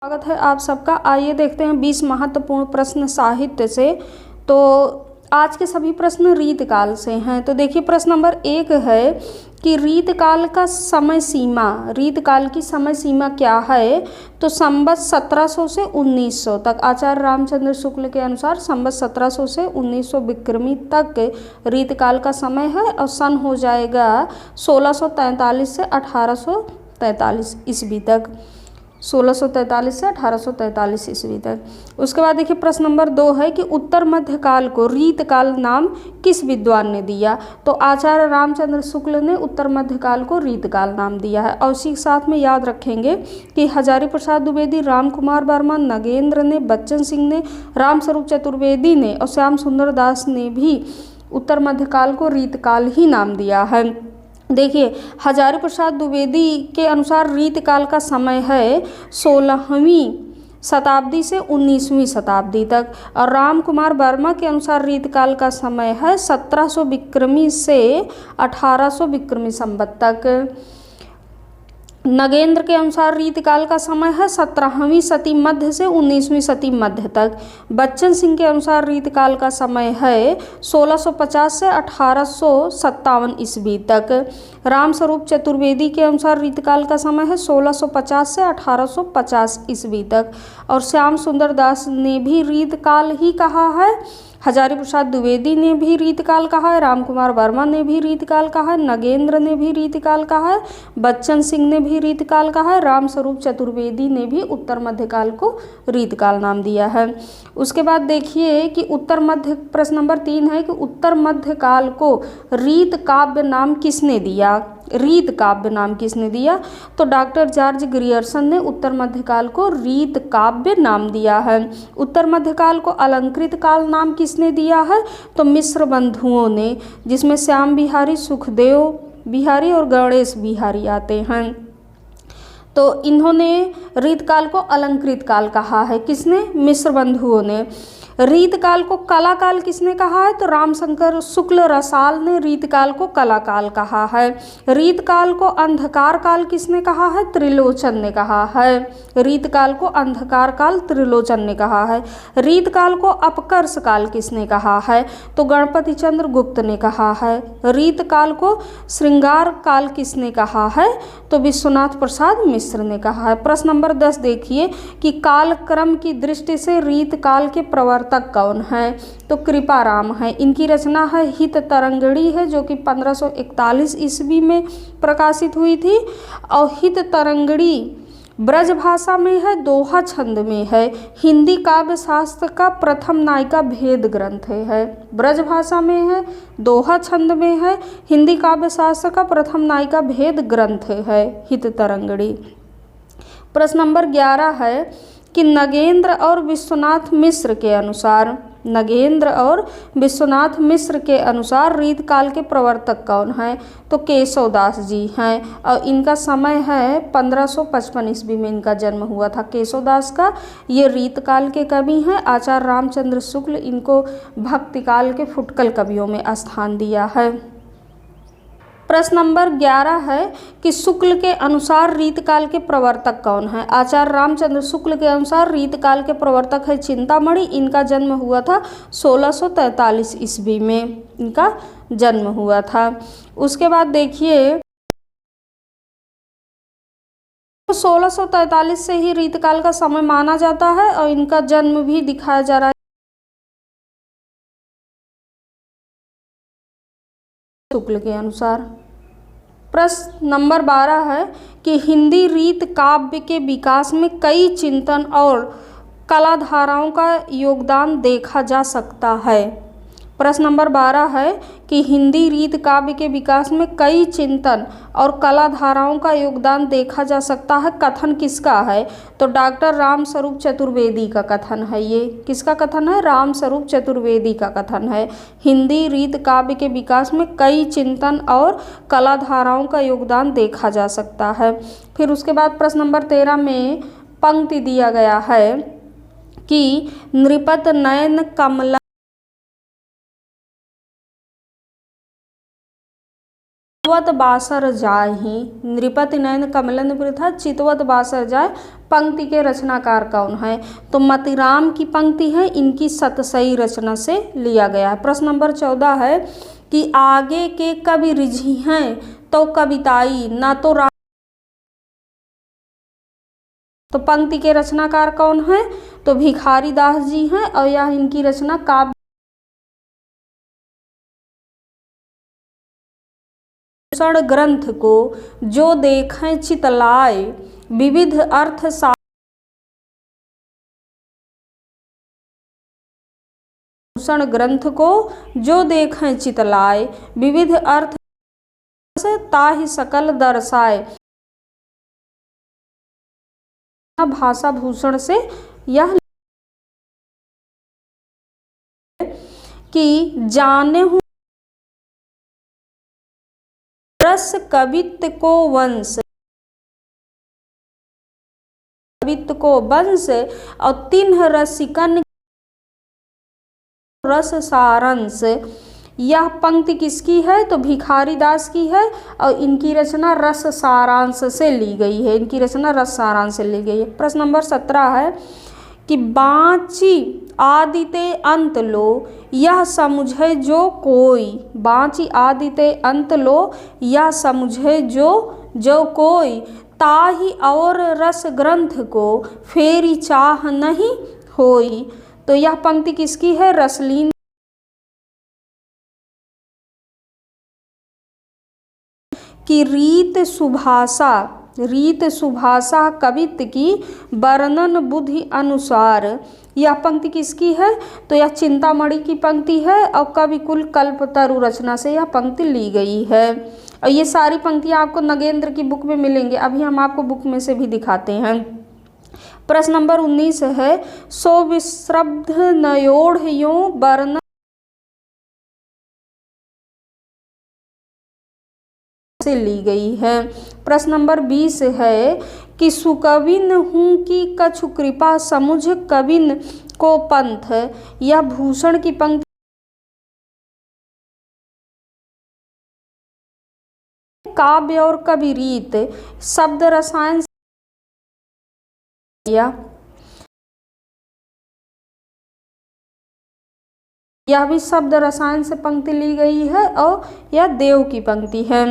स्वागत है आप सबका। आइए देखते हैं 20 महत्वपूर्ण प्रश्न साहित्य से। तो आज के सभी प्रश्न रीतकाल से हैं। तो देखिए प्रश्न नंबर 1 है कि रीतकाल का समय सीमा, रीतकाल की समय सीमा क्या है। तो संवत 1700 से 1900 तक, आचार्य रामचंद्र शुक्ल के अनुसार संवत 1700 से 1900 विक्रमी तक रीतकाल का समय है और सन हो जाएगा 1643 से 1843 ईस्वी तक, 1643 से 1843 ईस्वी तक। उसके बाद देखिए प्रश्न नंबर 2 है कि उत्तर मध्यकाल को रीतकाल नाम किस विद्वान ने दिया। तो आचार्य रामचंद्र शुक्ल ने उत्तर मध्यकाल को रीतकाल नाम दिया है। और इसी के साथ में याद रखेंगे कि हजारी प्रसाद द्विवेदी, राम कुमार वर्मा, नगेंद्र ने, बच्चन सिंह ने, रामस्वरूप चतुर्वेदी ने और श्याम सुंदर दास ने भी उत्तर मध्यकाल को रीतकाल ही नाम दिया है। देखिए हजारी प्रसाद द्विवेदी के अनुसार रीतकाल का समय है 16वीं शताब्दी से 19वीं शताब्दी तक, और राम कुमार वर्मा के अनुसार रीतकाल का समय है 1700 विक्रमी से 1800 विक्रमी संवत तक। नगेंद्र के अनुसार रीतकाल का समय है 17वीं शती मध्य से 19वीं शती मध्य तक। बच्चन सिंह के अनुसार रीतकाल का समय है 1650 से 1857 ईस्वी तक। रामस्वरूप चतुर्वेदी के अनुसार रीतकाल का समय है 1650 से 1850 ईस्वी तक। और श्याम सुंदर दास ने भी रीतकाल ही कहा है। हजारी प्रसाद द्विवेदी ने भी रीतकाल कहा है, राम कुमार वर्मा ने भी रीतकाल कहा है, नगेंद्र ने भी रीतकाल कहा है, बच्चन सिंह ने भी रीतकाल कहा है, रामस्वरूप चतुर्वेदी ने भी उत्तर मध्यकाल को रीतकाल नाम दिया है। उसके बाद देखिए कि उत्तर मध्य, प्रश्न नंबर 3 है कि उत्तर मध्यकाल को रीत काव्य नाम किसने दिया। रीत काव्य नाम किसने दिया। तो डॉक्टर जॉर्ज ग्रियर्सन ने उत्तर मध्यकाल को रीत काव्य नाम दिया है। उत्तर मध्यकाल को अलंकृत काल नाम किसने दिया है। तो मिश्र बंधुओं ने, जिसमें श्याम बिहारी, सुखदेव बिहारी और गणेश बिहारी आते हैं। तो इन्होंने रीतकाल को अलंकृत काल कहा है। किसने? मिश्र बंधुओं ने। रीतकाल को कलाकाल किसने कहा है। तो रामशंकर शुक्ल रसाल ने रीतकाल को कलाकाल कहा है। रीतकाल को अंधकार काल किसने कहा है। त्रिलोचन ने कहा है। रीतकाल को अंधकार काल त्रिलोचन ने कहा है। रीतकाल को अपकर्ष काल किसने कहा है। तो गणपति चंद्र गुप्त ने कहा है। रीतकाल को श्रृंगार काल किसने कहा है। तो विश्वनाथ प्रसाद मिश्र ने कहा है। प्रश्न नंबर 10 देखिए कि कालक्रम की दृष्टि से रीतकाल के प्रवर्तक कौन है। तो कृपाराम है। इनकी रचना है हित तरंगिणी है, जो कि 1541 ईस्वी में प्रकाशित हुई थी। और हित तरंगिणी ब्रज भाषा में है, दोहा छंद में है। हिंदी काव्य शास्त्र का प्रथम नायिका भेद ग्रंथ है। ब्रज भाषा में है, दोहा छंद में है, हिंदी काव्य शास्त्र का प्रथम नायिका भेद ग्रंथ है हित तरंगिणी। प्रश्न नंबर 11 है कि नगेंद्र और विश्वनाथ मिश्र के अनुसार, नगेंद्र और विश्वनाथ मिश्र के अनुसार रीतकाल के प्रवर्तक कौन हैं। तो केशव दास जी हैं और इनका समय है 1555 ईस्वी में इनका जन्म हुआ था। केशव दास का ये रीतकाल के कवि हैं। आचार्य रामचंद्र शुक्ल इनको भक्तिकाल के फुटकल कवियों में स्थान दिया है। प्रश्न नंबर 11 है कि शुक्ल के अनुसार रीतकाल के प्रवर्तक कौन है। आचार्य रामचंद्र शुक्ल के अनुसार रीतकाल के प्रवर्तक है चिंतामणि। इनका जन्म हुआ था 1643 ईस्वी में, इनका जन्म हुआ था। उसके बाद देखिए 1643 से ही रीतकाल का समय माना जाता है और इनका जन्म भी दिखाया जा रहा है शुक्ल के अनुसार। प्रश्न नंबर 12 है कि हिंदी रीत काव्य के विकास में कई चिंतन और कलाधाराओं का योगदान देखा जा सकता है। प्रश्न नंबर 12 है कि हिंदी रीत काव्य के विकास में कई चिंतन और कलाधाराओं का योगदान देखा जा सकता है। कथन किसका है। तो डॉक्टर रामस्वरूप चतुर्वेदी का कथन है। ये किसका कथन है। रामस्वरूप चतुर्वेदी का कथन है। हिंदी रीत काव्य के विकास में कई चिंतन और कलाधाराओं का योगदान देखा जा सकता है। फिर उसके बाद प्रश्न नंबर 13 में पंक्ति दिया गया है कि नृपत नयन कमला चितवत बासर जाहि, नृपति नयन कमलन वृथा, चितवत बासर जाय पंक्ति के रचनाकार कौन है? तो मतिराम की पंक्ति है, इनकी सतसई रचना से लिया गया है। प्रश्न नंबर 14 है कि आगे के कवि रिझी हैं तो कविताई ना तो तो पंक्ति के रचनाकार कौन है? तो भिखारी दास जी हैं और यह इनकी रचना काव्य भूषण ग्रंथ को जो देखें चितलाए विविध अर्थ भूषण ग्रंथ को जो देखें चितलाए विविध अर्थ ताहि सकल दर्शाए। भाषा भूषण से यह कि जाने हूँ रस कवित्व को वंश, कवित्व को वंश और तिन्ह रसिकन रस सारांश। यह पंक्ति किसकी है? तो भिखारी दास की है और इनकी रचना रस सारांश से ली गई है, इनकी रचना रस सारांश से ली गई है। प्रश्न नंबर 17 है कि बाँची आदिते अंत लो यह समुझे जो कोई, बाँची आदिते अंत लो यह समुझे जो कोई, ताहि और रस ग्रंथ को फेरी चाह नहीं होई। तो यह पंक्ति किसकी है? रसलीन की रीत सुभाषा कवित्व की वर्णन बुद्धि अनुसार। यह पंक्ति किसकी है? तो यह चिंतामणि की पंक्ति है और कविकुल कल्पतरु रचना से यह पंक्ति ली गई है। और ये सारी पंक्तियाँ आपको नगेंद्र की बुक में मिलेंगे, अभी हम आपको बुक में से भी दिखाते हैं। प्रश्न नंबर 19 है सो विश्रब्ध नयोढ़ वर्णन से ली गई है। प्रश्न नंबर 20 है कि सुकविन हूँ कि कछु कृपा समुझ कविन को पंथ। यह भूषण की पंक्ति काव्य और कवि रीत शब्द रसायन यह भी शब्द रसायन से पंक्ति ली गई है और यह देव की पंक्ति है।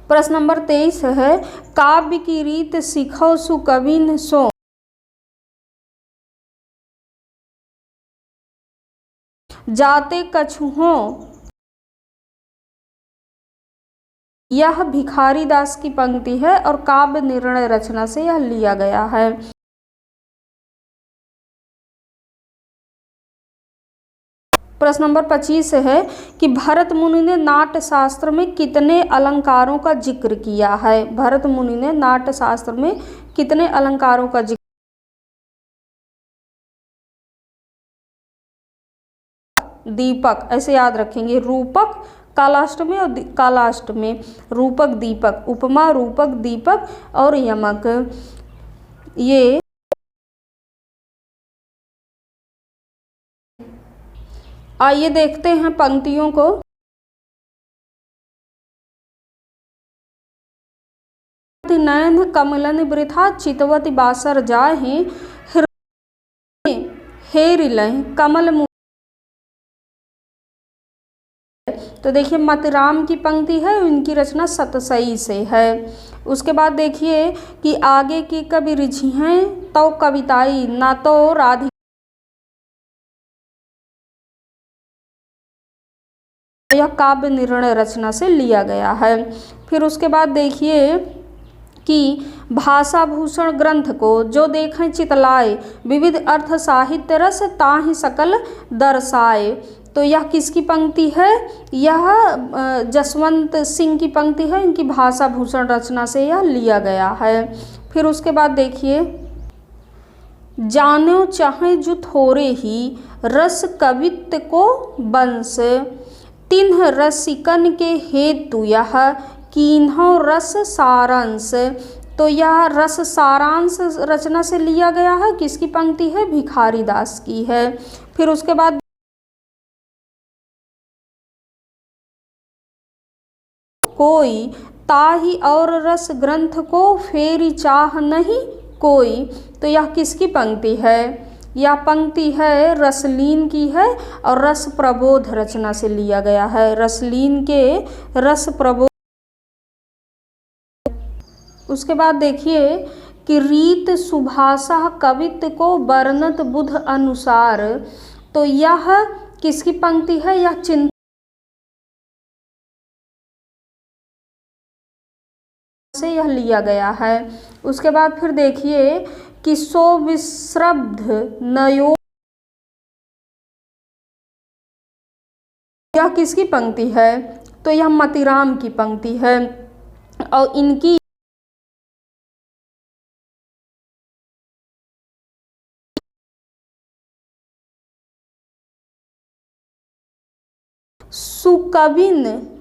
प्रश्न नंबर 23 है काव्य की रीत सीखो सुकविन सो, जाते कछु हो। यह भिखारी दास की पंक्ति है और काव्य निर्णय रचना से यह लिया गया है। प्रश्न नंबर 25 है कि भरत मुनि ने नाट्य शास्त्र में कितने अलंकारों का जिक्र किया है? भरत मुनि ने नाट्य शास्त्र में कितने अलंकारों का जिक्र? दीपक, ऐसे याद रखेंगे, रूपक कालाष्टमी और कालाष्टमी, रूपक दीपक, उपमा रूपक दीपक और यमक। ये आइए देखते हैं पंक्तियों को। नयन कमलन वृथा चितवती बासर जाहि, हेरिलहि कमल। तो देखिए मतिराम की पंक्ति है, इनकी रचना सतसई से है। उसके बाद देखिए कि आगे की कवि रिझी हैं तो कविताई ना तो राधिका, यह काव्य निर्णय रचना से लिया गया है। फिर उसके बाद देखिए कि भाषा भूषण ग्रंथ को जो देखें चितलाए विविध अर्थ साहित्य रस ताहि सकल दर्शाए। तो यह किसकी पंक्ति है? यह जसवंत सिंह की पंक्ति है, इनकी भाषा भूषण रचना से यह लिया गया है। फिर उसके बाद देखिए जानो चाहे जो थोरे ही रस कवित्व को वंश, तिन्ह रसिकन के हेतु यह कीन्हो रस सारांश। तो यह रस सारांश रचना से लिया गया है, किसकी पंक्ति है? भिखारी दास की है। फिर उसके बाद कोई, ताही और रस ग्रंथ को फेरी चाह नहीं कोई। तो यह किसकी पंक्ति है? यह पंक्ति है रसलीन की है और रस प्रबोध रचना से लिया गया है। रसलीन के रस प्रबोध। उसके बाद देखिए कि रीत सुभाषा कवित्व को वर्णत बुध अनुसार। तो यह किसकी पंक्ति है? यह चिंतन से यह लिया गया है। उसके बाद फिर देखिए कि सो विश्रब्ध नयो, यह किसकी पंक्ति है? तो यह मतिराम की पंक्ति है और इनकी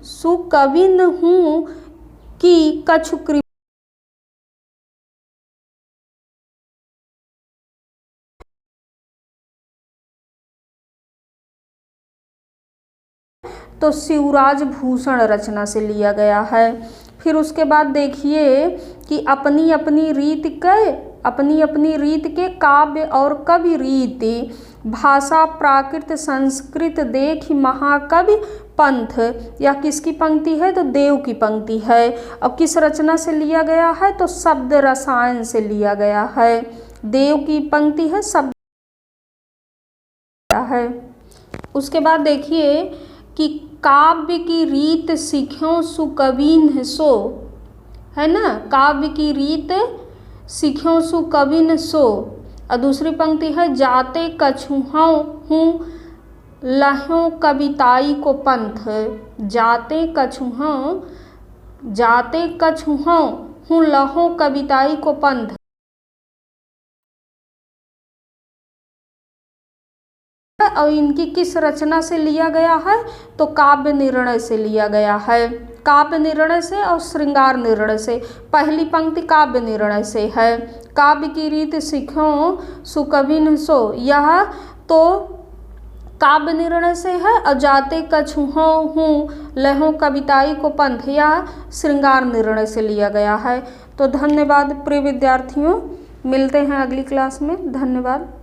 सुकविन हूँ कि कछु कृपा। तो शिवराज भूषण रचना से लिया गया है। फिर उसके बाद देखिए कि अपनी अपनी रीत के काव्य और कवि रीति, भाषा प्राकृत संस्कृत देखि महाकवि पंथ। यह किसकी पंक्ति है? तो देव की पंक्ति है। अब किस रचना से लिया गया है? तो शब्द रसायन से लिया गया है। देव की पंक्ति है, शब्द है। उसके बाद देखिए कि काव्य की रीत सीख्यों सुकविन सो, है ना, काव्य की रीत सीख्यों सुकविन सो। और दूसरी पंक्ति है जाते कछुहों हूँ लहों कविताई को पंथ। जाते कछुहों हूँ लहों कविताई को पंथ। और इनकी किस रचना से लिया गया है? तो काव्य निर्णय से लिया गया है। काव्य निर्णय से और श्रृंगार निर्णय से। पहली पंक्ति काव्य निर्णय से है। काव्य की रीत सीखो सुकविन सो, यह तो काव्य निर्णय से है। और जाते कछुहों हूँ लहों कविताई को पंथ, यह श्रृंगार निर्णय से लिया गया है। तो धन्यवाद प्रिय विद्यार्थियों, मिलते हैं अगली क्लास में। धन्यवाद।